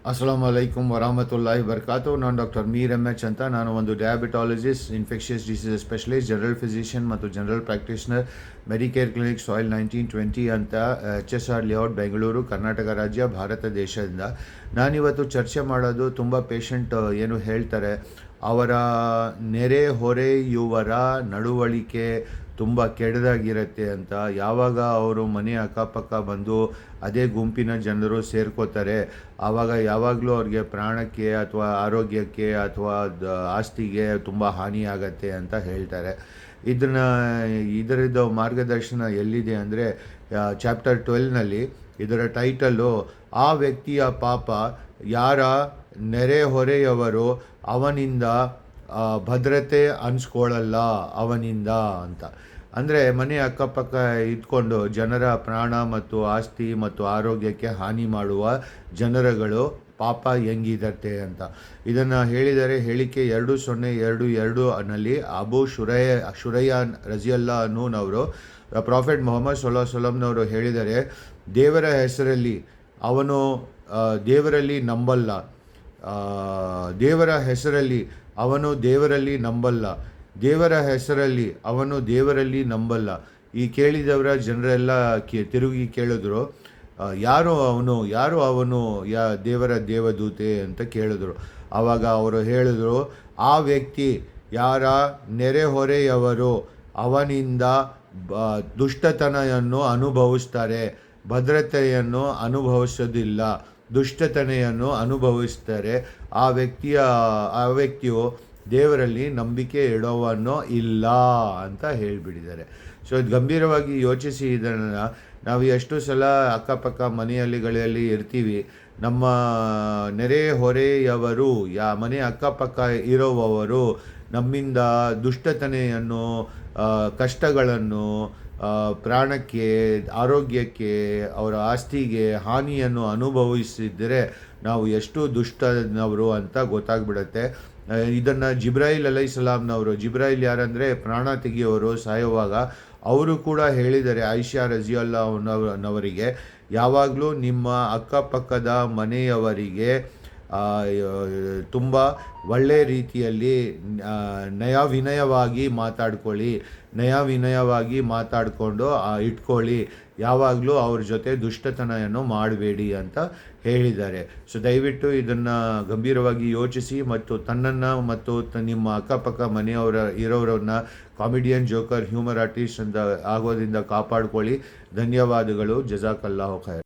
ಅಸ್ಸಲಾಮು ಅಲೈಕುಮ್ ವರಹಮತುಲ್ಲಾಹಿ ಬರ್ಕಾತು. ನಾನು doctor Mir H ಅಂತ. ನಾನು ಒಂದು diabetologist, infectious diseases specialist, general physician ಮತ್ತು ಜನರಲ್ ಪ್ರಾಕ್ಟೀಷನರ್, ಮೆಡಿಕೇರ್ ಕ್ಲಿನಿಕ್ ಸಾಯಿಲ್ 1920 ಅಂತ HSR ಲೇಔಟ್, ಬೆಂಗಳೂರು, ಕರ್ನಾಟಕ ರಾಜ್ಯ, ಭಾರತ ದೇಶದಿಂದ. ನಾನಿವತ್ತು ಚರ್ಚೆ ಮಾಡೋದು ತುಂಬ ಪೇಷಂಟ್ ಏನು ಹೇಳ್ತಾರೆ, ಅವರ ನೆರೆ ಹೊರೆಯುವರ ನಡವಳಿಕೆ ತುಂಬ ಕೆಟ್ಟದಾಗಿರುತ್ತೆ ಅಂತ. ಯಾವಾಗ ಅವರು ಮನೆ ಅಕ್ಕಪಕ್ಕ ಬಂದು ಅದೇ ಗುಂಪಿನ ಜನರು ಸೇರ್ಕೋತಾರೆ, ಆವಾಗ ಯಾವಾಗಲೂ ಅವ್ರಿಗೆ ಪ್ರಾಣಕ್ಕೆ ಅಥವಾ ಆರೋಗ್ಯಕ್ಕೆ ಅಥವಾ ಆಸ್ತಿಗೆ ತುಂಬ ಹಾನಿಯಾಗತ್ತೆ ಅಂತ ಹೇಳ್ತಾರೆ. ಇದರದ್ದು ಮಾರ್ಗದರ್ಶನ ಎಲ್ಲಿದೆ ಅಂದರೆ ಚಾಪ್ಟರ್ 12ನಲ್ಲಿ ಇದರ ಟೈಟಲ್ಲು ಆ ವ್ಯಕ್ತಿಯ ಪಾಪ ಯಾರ ನೆರೆಹೊರೆಯವರು ಅವನಿಂದ ಭದ್ರತೆ ಅನ್ಸ್ಕೊಳ್ಳಲ್ಲ ಅವನಿಂದ ಅಂತ. ಅಂದರೆ ಮನೆ ಅಕ್ಕಪಕ್ಕ ಇದ್ಕೊಂಡು ಜನರ ಪ್ರಾಣ ಮತ್ತು ಆಸ್ತಿ ಮತ್ತು ಆರೋಗ್ಯಕ್ಕೆ ಹಾನಿ ಮಾಡುವ ಜನರುಗಳು ಪಾಪ ಹೆಂಗಿದತ್ತೆ ಅಂತ. ಇದನ್ನು ಹೇಳಿದರೆ ಹೇಳಿಕೆ 2022ನಲ್ಲಿ ಅಬು ಶುರಯ್ಯ ರಜಿಯಲ್ಲಾ ಅನ್ನೂನವರು ಪ್ರಾಫೆಟ್ ಮೊಹಮ್ಮದ್ ಸಲ್ಲಲ್ಲಾಹು ಅಲೈಹಿ ವಸಲ್ಲಂನವರು ಹೇಳಿದರೆ, ದೇವರ ಹೆಸರಲ್ಲಿ ಅವನು ದೇವರಲ್ಲಿ ನಂಬಲ್ಲ, ದೇವರ ಹೆಸರಲ್ಲಿ ಅವನು ದೇವರಲ್ಲಿ ನಂಬಲ್ಲ, ದೇವರ ಹೆಸರಲ್ಲಿ ಅವನು ದೇವರಲ್ಲಿ ನಂಬಲ್ಲ. ಈ ಕೇಳಿದವರ ಜನರೆಲ್ಲ ತಿರುಗಿ ಕೇಳಿದ್ರು, ಯಾರು ಅವನು ದೇವರ ದೇವದೂತೆ ಅಂತ ಕೇಳಿದ್ರು. ಆವಾಗ ಅವರು ಹೇಳಿದ್ರು, ಆ ವ್ಯಕ್ತಿ ಯಾರ ನೆರೆಹೊರೆಯವರು ಅವನಿಂದ ದುಷ್ಟತನೆಯನ್ನು ಅನುಭವಿಸ್ತಾರೆ, ಭದ್ರತೆಯನ್ನು ಅನುಭವಿಸೋದಿಲ್ಲ, ದುಷ್ಟತನೆಯನ್ನು ಅನುಭವಿಸ್ತಾರೆ, ಆ ವ್ಯಕ್ತಿಯು ದೇವರಲ್ಲಿ ನಂಬಿಕೆ ಇಡೋವನ್ನೋ ಇಲ್ಲ ಅಂತ ಹೇಳಿಬಿಟ್ಟಿದ್ದಾರೆ. ಸೊ ಇದು ಗಂಭೀರವಾಗಿ ಯೋಚಿಸಿ. ಇದನ್ನು ನಾವು ಎಷ್ಟು ಸಲ ಅಕ್ಕಪಕ್ಕ ಮನೆಯಲ್ಲಿ ಇರ್ತೀವಿ, ನಮ್ಮ ನೆರೆಹೊರೆಯವರು ಮನೆ ಅಕ್ಕಪಕ್ಕ ಇರುವವರು ನಮ್ಮಿಂದ ದುಷ್ಟತನೆಯನ್ನು, ಕಷ್ಟಗಳನ್ನು, ಪ್ರಾಣಕ್ಕೆ, ಆರೋಗ್ಯಕ್ಕೆ, ಅವರ ಆಸ್ತಿಗೆ ಹಾನಿಯನ್ನು ಅನುಭವಿಸಿದರೆ ನಾವು ಎಷ್ಟು ದುಷ್ಟನವರು ಅಂತ ಗೊತ್ತಾಗ್ಬಿಡುತ್ತೆ. ಇದನ್ನು ಜಿಬ್ರಾಯಿಲ್ ಅಲೈಹಿಸ್ಸಲಾಂನವರು, ಜಿಬ್ರಾಯಿಲ್ ಯಾರಂದರೆ ಪ್ರಾಣ ತೆಗೆಯೋರು ಸಾಯುವಾಗ, ಅವರು ಕೂಡ ಹೇಳಿದ್ದಾರೆ ಆಯಿಷಾ ರಜಿಯಲ್ಲಾಹು ಯಾವಾಗಲೂ ನಿಮ್ಮ ಅಕ್ಕಪಕ್ಕದ ಮನೆಯವರಿಗೆ ತುಂಬ ಒಳ್ಳೆಯ ರೀತಿಯಲ್ಲಿ ನಯವಿನಯವಾಗಿ ಮಾತಾಡಿಕೊಂಡು ಇಟ್ಕೊಳ್ಳಿ, ಯಾವಾಗಲೂ ಅವ್ರ ಜೊತೆ ದುಷ್ಟತನೆಯನ್ನು ಮಾಡಬೇಡಿ ಅಂತ ಹೇಳಿದ್ದಾರೆ. ಸೊ ದಯವಿಟ್ಟು ಇದನ್ನು ಗಂಭೀರವಾಗಿ ಯೋಚಿಸಿ ಮತ್ತು ತನ್ನನ್ನು ಮತ್ತು ನಿಮ್ಮ ಅಕ್ಕಪಕ್ಕ ಇರೋರನ್ನ ಕಾಮಿಡಿಯನ್, ಜೋಕರ್, ಹ್ಯೂಮರ್ ಆರ್ಟಿಸ್ಟ್ ಅಂತ ಆಗೋದ್ರಿಂದ ಕಾಪಾಡ್ಕೊಳ್ಳಿ. ಧನ್ಯವಾದಗಳು. ಜಜಾಕಲ್ಲಾಹು ಖೈರ್.